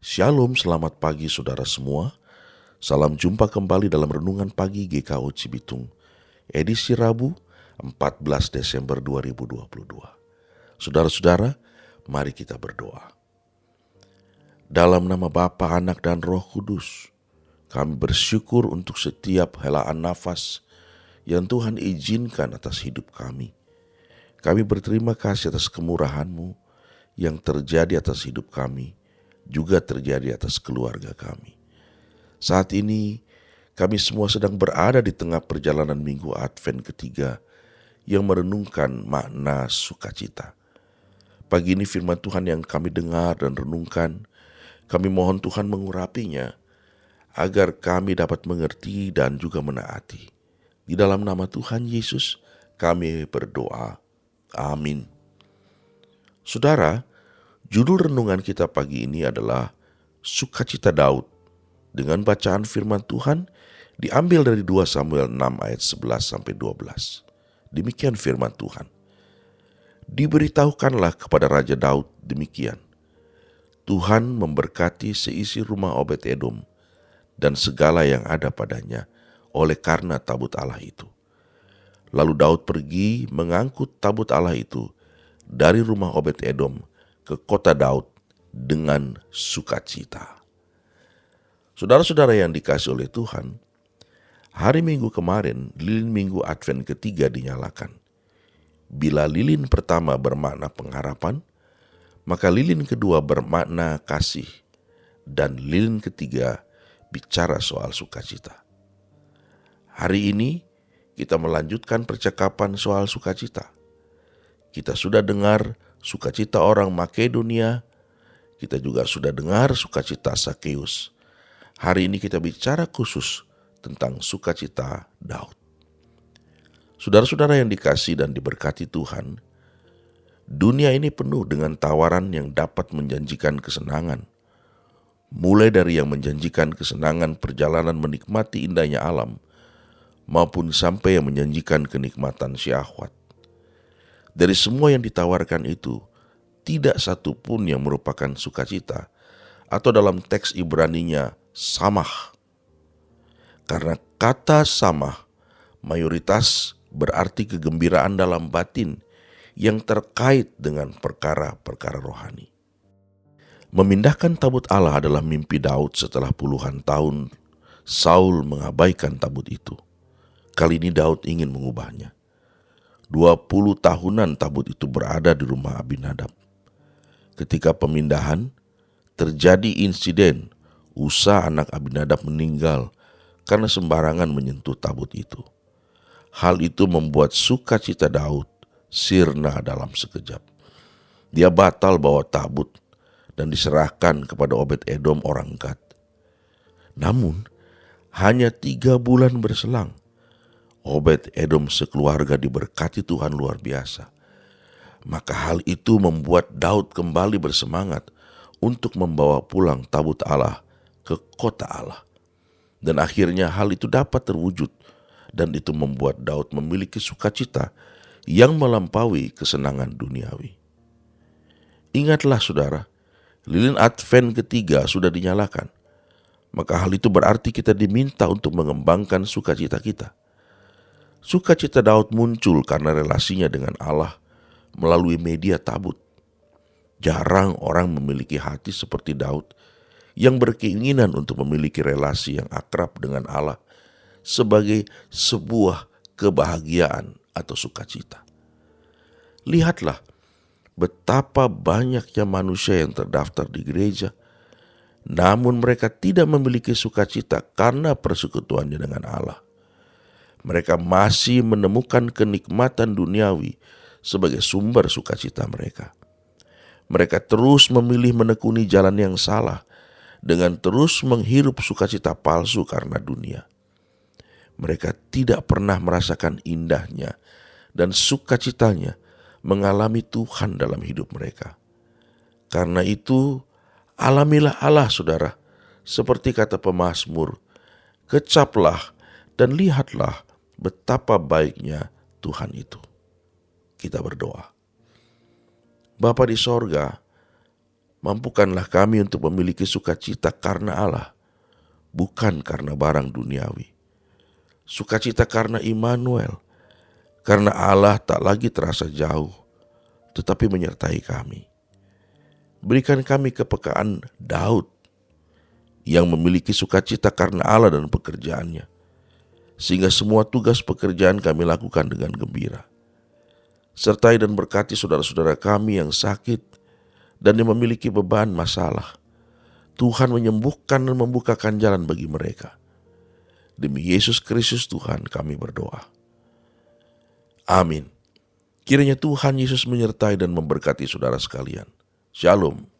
Shalom, selamat pagi saudara semua. Salam jumpa kembali dalam Renungan Pagi GKO Cibitung, edisi Rabu 14 Desember 2022. Saudara-saudara, mari kita berdoa. Dalam nama Bapa, Anak, dan Roh Kudus, kami bersyukur untuk setiap helaan nafas yang Tuhan izinkan atas hidup kami. Kami berterima kasih atas kemurahan-Mu yang terjadi atas hidup kami, juga terjadi atas keluarga kami. Saat ini kami semua sedang berada di tengah perjalanan minggu Advent ketiga yang merenungkan makna sukacita. Pagi ini firman Tuhan yang kami dengar dan renungkan, kami mohon Tuhan mengurapinya agar kami dapat mengerti dan juga menaati. Di dalam nama Tuhan Yesus kami berdoa. Amin. Saudara, judul renungan kita pagi ini adalah Sukacita Daud, dengan bacaan firman Tuhan diambil dari 2 Samuel 6 ayat 11-12. Demikian firman Tuhan. Diberitahukanlah kepada Raja Daud demikian. Tuhan memberkati seisi rumah Obed-Edom dan segala yang ada padanya oleh karena tabut Allah itu. Lalu Daud pergi mengangkut tabut Allah itu dari rumah Obed-Edom ke kota Daud dengan sukacita. Saudara-saudara yang dikasihi oleh Tuhan, hari Minggu kemarin lilin Minggu Advent ketiga dinyalakan. Bila lilin pertama bermakna pengharapan, maka lilin kedua bermakna kasih, dan lilin ketiga bicara soal sukacita. Hari ini kita melanjutkan percakapan soal sukacita. Kita sudah dengar sukacita orang Makedonia, kita juga sudah dengar sukacita Sakeus. Hari ini kita bicara khusus tentang sukacita Daud. Saudara-saudara yang dikasihi dan diberkati Tuhan, dunia ini penuh dengan tawaran yang dapat menjanjikan kesenangan. Mulai dari yang menjanjikan kesenangan perjalanan menikmati indahnya alam, maupun sampai yang menjanjikan kenikmatan syahwat. Dari semua yang ditawarkan itu, tidak satu pun yang merupakan sukacita, atau dalam teks Ibraninya, samah. Karena kata samah, mayoritas berarti kegembiraan dalam batin yang terkait dengan perkara-perkara rohani. Memindahkan tabut Allah adalah mimpi Daud setelah puluhan tahun Saul mengabaikan tabut itu. Kali ini Daud ingin mengubahnya. 20 tahunan tabut itu berada di rumah Abinadab. Ketika pemindahan, terjadi insiden Usa anak Abinadab meninggal karena sembarangan menyentuh tabut itu. Hal itu membuat sukacita Daud sirna dalam sekejap. Dia batal bawa tabut dan diserahkan kepada Obed-Edom orang Gad. Namun, hanya 3 bulan berselang, Obed-Edom sekeluarga diberkati Tuhan luar biasa. Maka hal itu membuat Daud kembali bersemangat untuk membawa pulang tabut Allah ke kota Allah. Dan akhirnya hal itu dapat terwujud, dan itu membuat Daud memiliki sukacita yang melampaui kesenangan duniawi. Ingatlah saudara, lilin Advent ketiga sudah dinyalakan. Maka hal itu berarti kita diminta untuk mengembangkan sukacita kita. Sukacita Daud muncul karena relasinya dengan Allah melalui media tabut. Jarang orang memiliki hati seperti Daud yang berkeinginan untuk memiliki relasi yang akrab dengan Allah sebagai sebuah kebahagiaan atau sukacita. Lihatlah betapa banyaknya manusia yang terdaftar di gereja, namun mereka tidak memiliki sukacita karena persekutuannya dengan Allah. Mereka masih menemukan kenikmatan duniawi sebagai sumber sukacita mereka. Mereka terus memilih menekuni jalan yang salah dengan terus menghirup sukacita palsu karena dunia. Mereka tidak pernah merasakan indahnya dan sukacitanya mengalami Tuhan dalam hidup mereka. Karena itu, alamilah Allah saudara, seperti kata pemazmur, kecaplah dan lihatlah betapa baiknya Tuhan itu. Kita berdoa. Bapa di sorga, Mampukanlah kami untuk memiliki sukacita karena Allah, bukan karena barang duniawi. Sukacita karena Immanuel, karena Allah tak lagi terasa jauh, tetapi menyertai kami. Berikan kami kepekaan Daud yang memiliki sukacita karena Allah dan pekerjaannya, sehingga semua tugas pekerjaan kami lakukan dengan gembira. Sertai dan berkati saudara-saudara kami yang sakit dan yang memiliki beban masalah. Tuhan menyembuhkan dan membukakan jalan bagi mereka. Demi Yesus Kristus Tuhan kami berdoa. Amin. Kiranya Tuhan Yesus menyertai dan memberkati saudara sekalian. Shalom.